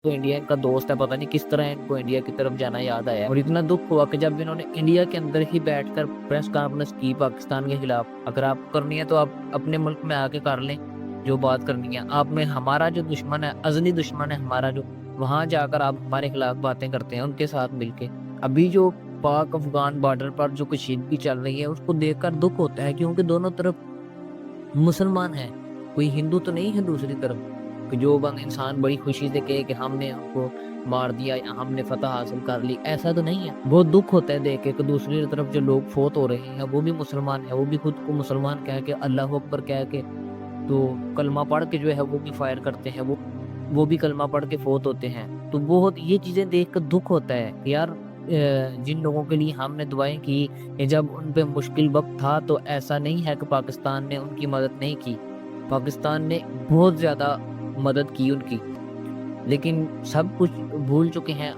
تو انڈیا ان کا دوست ہے، پتہ نہیں کس طرح ان کو انڈیا کی طرف جانا یاد آیا، اور اتنا دکھ ہوا کہ جب انہوں نے انڈیا کے اندر ہی بیٹھ کر پریس کانفرنس کی پاکستان کے خلاف، اگر آپ کو کرنی ہے تو آپ اپنے ملک میں آ کے کر لیں جو بات کرنی ہے، آپ میں ہمارا جو دشمن ہے، ازلی دشمن ہے ہمارا، جو وہاں جا کر آپ ہمارے خلاف باتیں کرتے ہیں ان کے ساتھ مل کے۔ ابھی جو پاک افغان بارڈر پر جو کشیدگی چل رہی ہے اس کو دیکھ کر دکھ ہوتا ہے، کیونکہ دونوں طرف مسلمان ہیں، کوئی ہندو تو نہیں ہے دوسری طرف، کہ جو بند انسان بڑی خوشی سے کہے کہ ہم نے ان کو مار دیا یا ہم نے فتح حاصل کر لی، ایسا تو نہیں ہے۔ بہت دکھ ہوتا ہے دیکھ کے کہ دوسری طرف جو لوگ فوت ہو رہے ہیں وہ بھی مسلمان ہیں، وہ بھی خود کو مسلمان کہہ کے اللہ اکبر کہہ کے، تو کلمہ پڑھ کے جو ہے وہ بھی فائر کرتے ہیں، وہ بھی کلمہ پڑھ کے فوت ہوتے ہیں۔ تو بہت یہ چیزیں دیکھ کر دکھ ہوتا ہے کہ یار جن لوگوں کے لیے ہم نے دعائیں کی کہ جب ان پہ مشکل وقت تھا تو ایسا نہیں ہے کہ پاکستان نے ان کی مدد نہیں کی، پاکستان نے بہت زیادہ مدد کی ان کی، لیکن سب کچھ بھول چکے ہیں۔